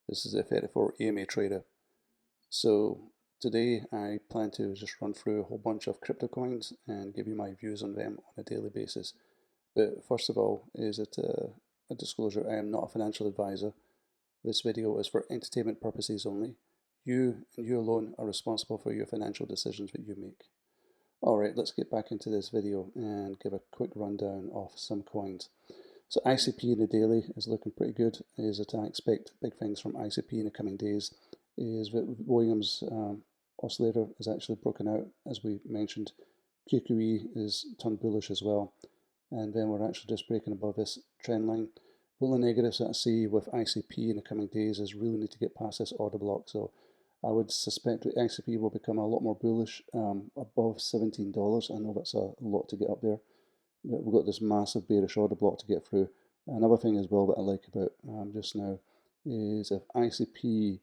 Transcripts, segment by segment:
This is the 34 AMA trader. So today I plan to just run through a whole bunch of crypto coins and give you my views on them on a daily basis. But first of all, is it a disclosure, I am not a financial advisor. This video is for entertainment purposes only. You and you alone are responsible for your financial decisions that you make. Alright, let's get back into this video and give a quick rundown of some coins. So ICP in the daily is looking pretty good. Is that I expect big things from ICP in the coming days. Is that Williams oscillator is actually broken out, as we mentioned. QQE is turned bullish as well, and then we're actually just breaking above this trend line. One of the negatives that I see with ICP in the coming days is really need to get past this order block. So I would suspect that ICP will become a lot more bullish above $17. I know that's a lot to get up there. But we've got this massive bearish order block to get through. Another thing as well that I like about just now is if ICP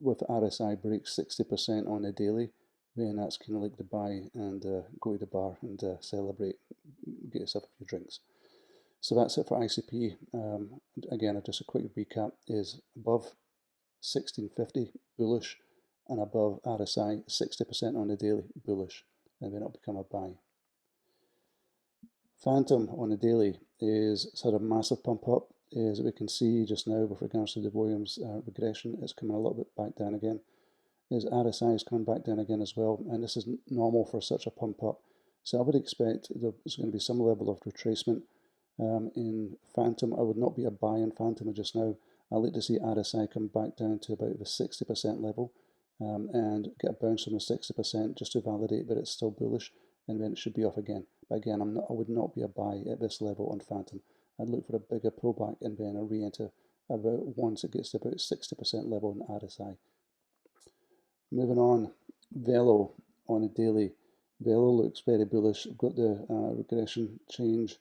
with RSI breaks 60% on a daily, then that's kind of like the buy and go to the bar and celebrate, get yourself a few drinks. So that's it for ICP. Again, just a quick recap is above 1650 bullish and above RSI 60% on the daily bullish, and then it'll become a buy. Phantom on the daily is sort of massive pump up, as we can see just now with regards to the Williams regression. It's coming a little bit back down again. His RSI is coming back down again as well, and this is normal for such a pump up. So I would expect there's going to be some level of retracement in Phantom. I would not be a buy in Phantom just now. I'd like to see RSI come back down to about the 60% level and get a bounce from the 60% just to validate that it's still bullish, and then it should be off again. But again, I would not be a buy at this level on Phantom. I'd look for a bigger pullback and then a re-enter about once it gets to about 60% level in RSI. Moving on, VELO on a daily. VELO looks very bullish. I've got the regression change.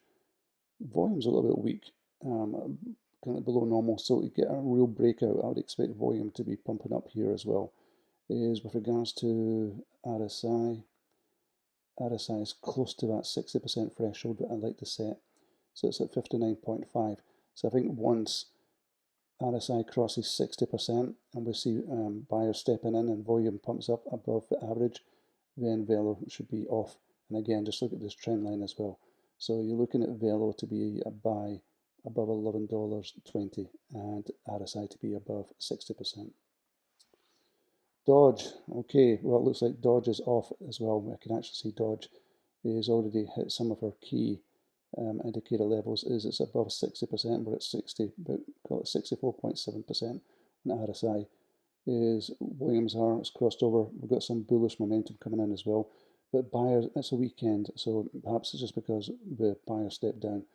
Volume's a little bit weak, kind of below normal. So to get a real breakout, I would expect volume to be pumping up here as well. Is with regards to RSI. RSI is close to that 60% threshold that I like to set. So it's at 59.5. So I think once RSI crosses 60% and we see buyers stepping in and volume pumps up above the average, then VELO should be off. And again, just look at this trend line as well. So you're looking at VELO to be a buy above $11.20 and RSI to be above 60%. DOGE, okay, well it looks like DOGE is off as well. I can actually see DOGE is already hit some of our key indicator levels. It's above 60%, we're at 60, but call it 64.7% on RSI. Is Williams R, it's crossed over. We've got some bullish momentum coming in as well. But buyers, it's a weekend, so perhaps it's just because the buyers stepped down.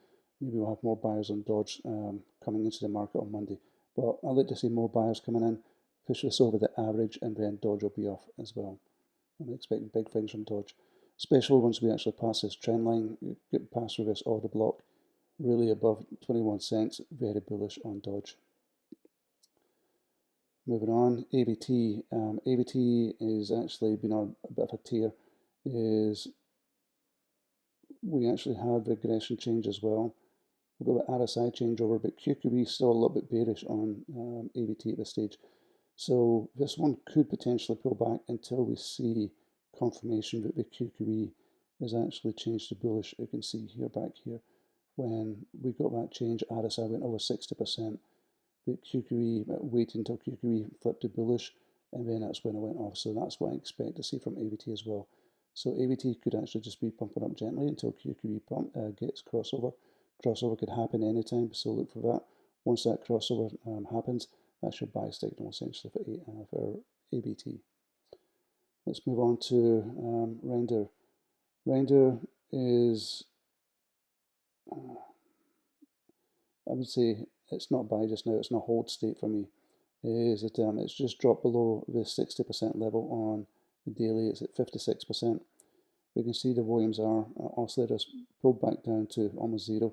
Maybe we'll have more buyers on DOGE coming into the market on Monday. But I'd like to see more buyers coming in, push this over the average, and then DOGE will be off as well. I'm expecting big things from DOGE, especially once we actually pass this trend line, get past through this order block, really above 21 cents, very bullish on DOGE. Moving on, ABT. ABT is actually been on a bit of a tear. Is we actually have regression change as well. We've got an RSI changeover, but QQE is still a little bit bearish on ABT at this stage. So this one could potentially pull back until we see confirmation that the QQE is actually changed to bullish. You can see here, back here, when we got that change, RSI went over 60%. But QQE, waiting until QQE flipped to bullish, and then that's when it went off. So that's what I expect to see from ABT as well. So ABT could actually just be pumping up gently until QQE gets crossover. Crossover could happen anytime, so look for that. Once that crossover happens, that's your buy signal essentially for ABT. Let's move on to RNDR. RNDR is, I would say, it's not buy just now, it's not hold state for me. Is that it's just dropped below the 60% level on the daily. It's at 56%. We can see the Williams R oscillators pulled back down to almost zero.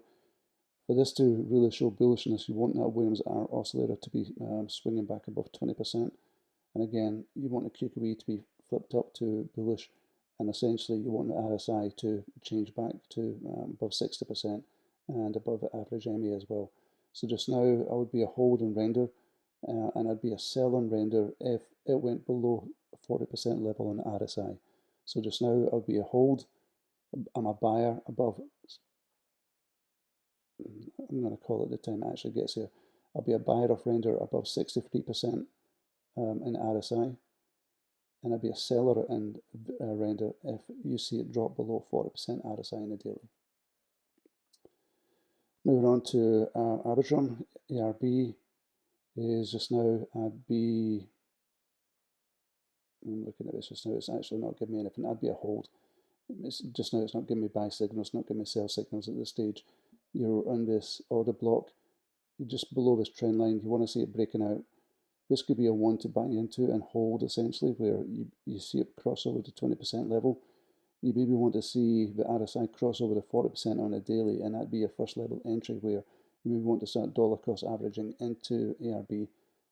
For this to really show bullishness, you want that Williams R oscillator to be swinging back above 20%. And again, you want the QQE to be flipped up to bullish, and essentially you want the RSI to change back to above 60% and above the average MA as well. So just now I would be a hold and render. and I'd be a sell on render if it went below 40% level on the RSI. So just now I'll be a hold. I'm a buyer above, I'm going to call it the time it actually gets here. I'll be a buyer of render above 63% in RSI, and I'll be a seller in render if you see it drop below 40% RSI in a daily. Moving on to Arbitrum, ARB is just now I'm looking at this just now, it's actually not giving me anything. I'd be a hold. Just now it's not giving me buy signals, not giving me sell signals at this stage. You're on this order block, you're just below this trend line, you want to see it breaking out. This could be a one to buy into and hold essentially, where you see it cross over to 20% level. You maybe want to see the RSI cross over to 40% on a daily, and that'd be your first level entry where you maybe want to start dollar cost averaging into ARB.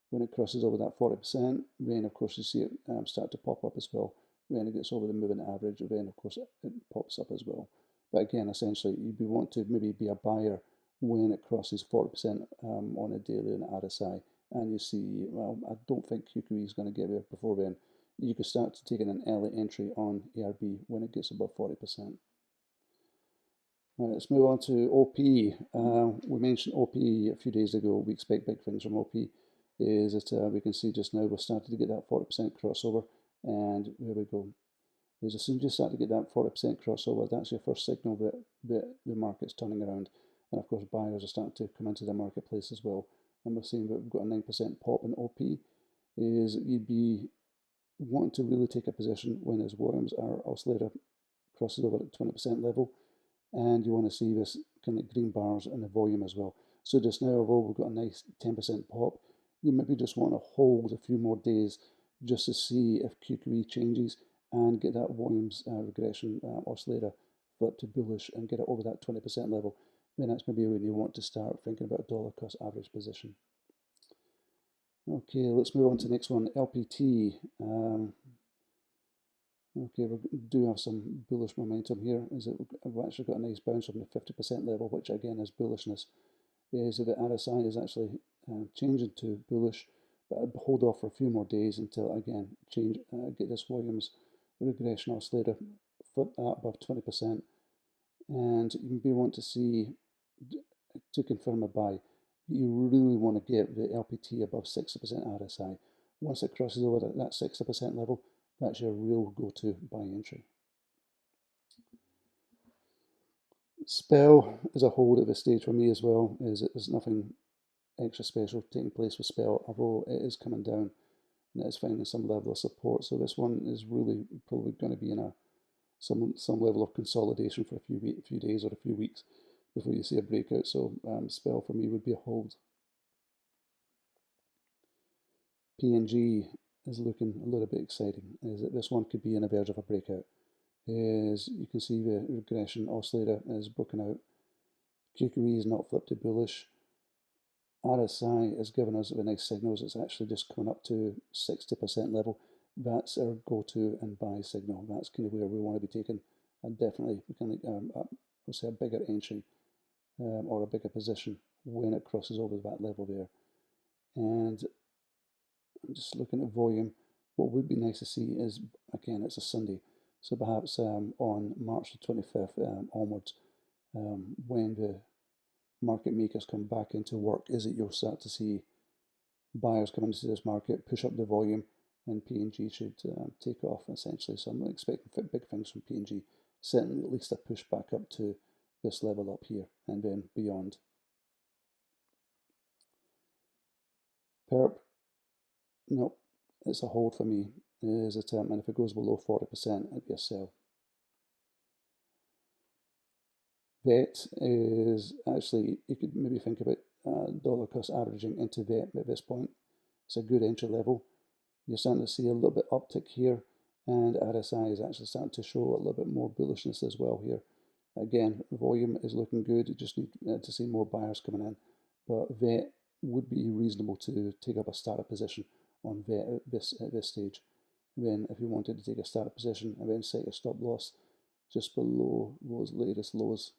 When it crosses over that 40%, then of course you see it start to pop up as well. When it gets over the moving average, then of course it pops up as well. But again, essentially, you'd want to maybe be a buyer when it crosses 40% on a daily on the RSI, and you see, well, I don't think QQE is going to get there before then. You could start to take in an early entry on ARB when it gets above 40%. Right, let's move on to OP. We mentioned OP a few days ago. We expect big things from OP. Is that we can see just now we're starting to get that 40% crossover, and there we go. As soon as you start to get that 40% crossover, that's your first signal that the market's turning around. And of course, buyers are starting to come into the marketplace as well. And we're seeing that we've got a 9% pop in OP. Is you'd be wanting to really take a position when as volumes are oscillator crosses over at 20% level, and you want to see this kind of green bars in the volume as well. So just now, although we've got a nice 10% pop, you maybe just want to hold a few more days just to see if QQE changes and get that volumes regression oscillator flip to bullish and get it over that 20% level. Then that's maybe when you want to start thinking about dollar cost average position. Okay, let's move on to the next one, LPT. Okay, we do have some bullish momentum here. We've actually got a nice bounce from the 50% level, which again is bullishness. So the RSI is actually changing to bullish, but I'd hold off for a few more days until again get this volumes regression oscillator flip that above 20%, and you maybe want to see to confirm a buy. You really want to get the LPT above 60% RSI. Once it crosses over that 60% level, that's your real go-to buy entry. Spell is a hold at this stage for me as well. There's nothing extra special taking place with Spell, although it is coming down and it is finding some level of support. So this one is really probably going to be in some level of consolidation for a few days or a few weeks before you see a breakout. So Spell for me would be a hold. PNG is looking a little bit exciting. Is that this one could be on the verge of a breakout. As you can see, the regression oscillator is broken out. QQE is not flipped to bullish. RSI has given us the nice signals. It's actually just coming up to 60% level. That's our go-to and buy signal. That's kind of where we want to be taking. And definitely, we can I'll say a bigger entry or a bigger position when it crosses over that level there. And I'm just looking at volume. What would be nice to see is, again, it's a Sunday. So perhaps on March the 25th onwards, when the market makers come back into work, is that you'll start to see buyers come into this market, push up the volume, and PNG should take off essentially. So I'm expecting big things from PNG, certainly at least a push back up to this level up here and then beyond. Perp, no, it's a hold for me. Is it, and if it goes below 40%, it'd be a sell. VET is actually, you could maybe think about dollar cost averaging into VET at this point. It's a good entry level. You're starting to see a little bit uptick here, and RSI is actually starting to show a little bit more bullishness as well here. Again, volume is looking good. You just need to see more buyers coming in, but VET would be reasonable to take up a starter position on VET at this stage. Then if you wanted to take a starter position and then set your stop loss just below those latest lows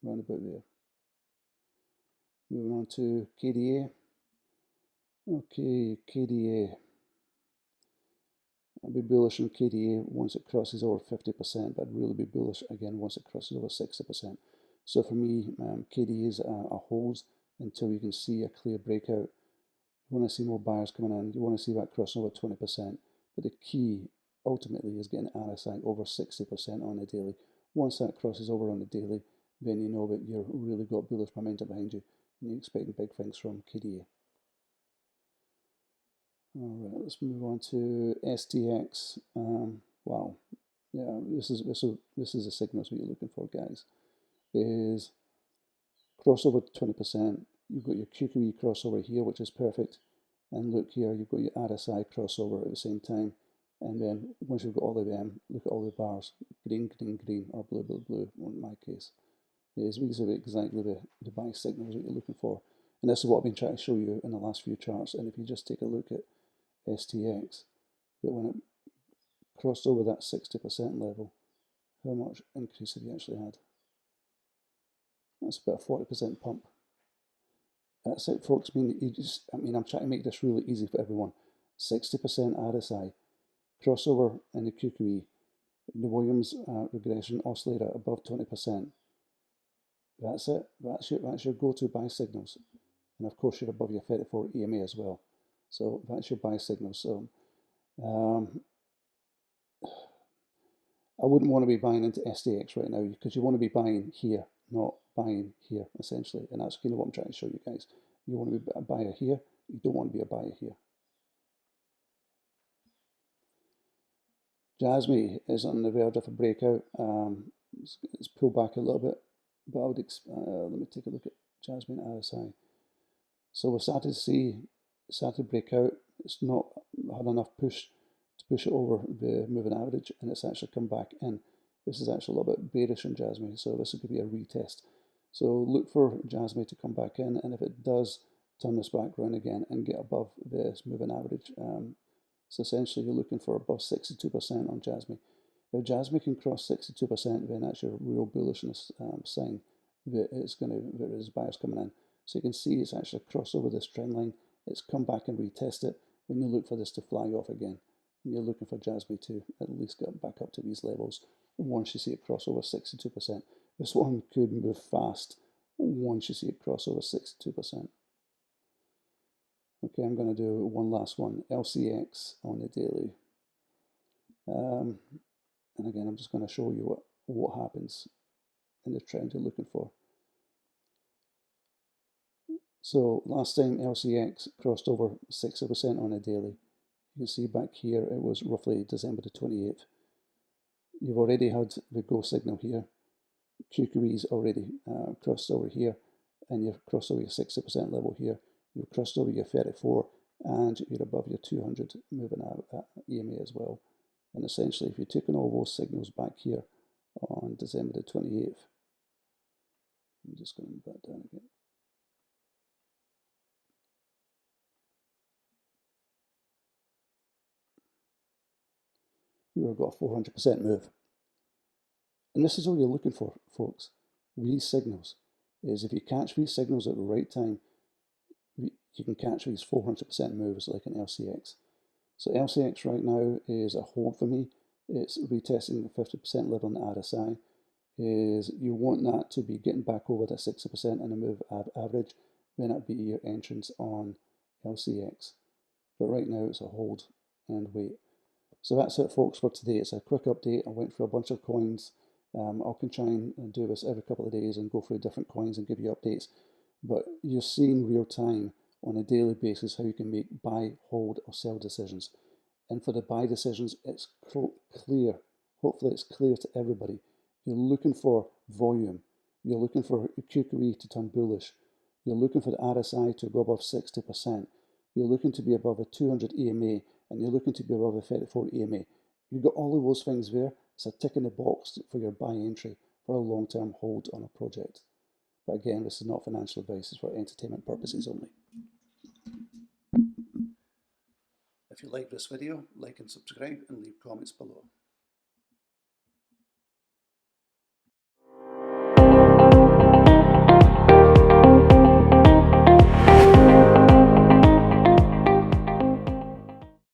round about there. Moving on to KDA. Okay, KDA. I'll be bullish on KDA once it crosses over 50%, but I'd really be bullish again once it crosses over 60%. So for me, KDA is a hold until you can see a clear breakout. You want to see more buyers coming in. You want to see that cross over 20%. But the key ultimately is getting RSI over 60% on the daily. Once that crosses over on the daily, then you know that you've really got bullish momentum behind you and you're expecting big things from KDA. Alright, let's move on to STX. Wow, yeah, this is the signals that you're looking for, guys. Is crossover 20%. You've got your QQE crossover here, which is perfect. And look here, you've got your RSI crossover at the same time. And then once you've got all of them, look at all the bars, green, green, green, or blue, blue, blue, in my case. These are exactly the buy signals that you're looking for. And this is what I've been trying to show you in the last few charts. And if you just take a look at STX, but when it crossed over that 60% level, how much increase have you actually had? That's about a 40% pump. That's it, folks. I'm trying to make this really easy for everyone. 60% RSI, crossover in the QQE, the Williams regression oscillator above 20%. That's it. That's your go-to buy signals. And of course, you're above your 34 EMA as well. So that's your buy signal. So I wouldn't want to be buying into STX right now because you want to be buying here, not buying here, essentially. And that's kind of what I'm trying to show you guys. You want to be a buyer here. You don't want to be a buyer here. JASMY is on the verge of a breakout. It's pulled back a little bit, but I would let me take a look at JASMY and RSI. So we're starting to break out. It's not had enough push to push it over the moving average, and it's actually come back in. This is actually a little bit bearish on JASMY, so this could be a retest. So look for JASMY to come back in, and if it does, turn this back around again and get above this moving average. So essentially, you're looking for above 62% on JASMY. If JASMY can cross 62%, then that's your real bullishness sign that there's buyers coming in. So you can see it's actually crossed over this trend line. It's come back and retest it. When you look for this to fly off again, and you're looking for JASMY to at least get back up to these levels once you see it cross over 62%. This one could move fast once you see it cross over 62%. Okay, I'm going to do one last one, LCX on the daily. And again, I'm just going to show you what happens in the trend you're looking for. So last time LCX crossed over 60% on a daily. You can see back here it was roughly December the 28th. You've already had the go signal here. QQE's already crossed over here, and you've crossed over your 60% level here. You've crossed over your 34, and you're above your 200 moving EMA as well. And essentially, if you're taking all those signals back here on December the 28th, I'm just going to move that down again. You've got a 400% move. And this is all you're looking for, folks. These signals is if you catch these signals at the right time, you can catch these 400% moves like an LCX. So LCX right now is a hold for me. It's retesting the 50% level on the RSI. You want that to be getting back over the 60% in the move average, then that'd be your entrance on LCX. But right now it's a hold and wait. So that's it, folks, for today. It's a quick update. I went through a bunch of coins. I can try and do this every couple of days and go through different coins and give you updates. But you're seeing real time on a daily basis how you can make buy, hold, or sell decisions. And for the buy decisions, it's clear. Hopefully it's clear to everybody. You're looking for volume. You're looking for QQE to turn bullish. You're looking for the RSI to go above 60%. You're looking to be above a 200 EMA, and you're looking to be above a 34 EMA. You've got all of those things there. It's a tick in the box for your buy entry for a long-term hold on a project. But again, this is not financial advice. It's for entertainment purposes only. If you like this video, like and subscribe and leave comments below.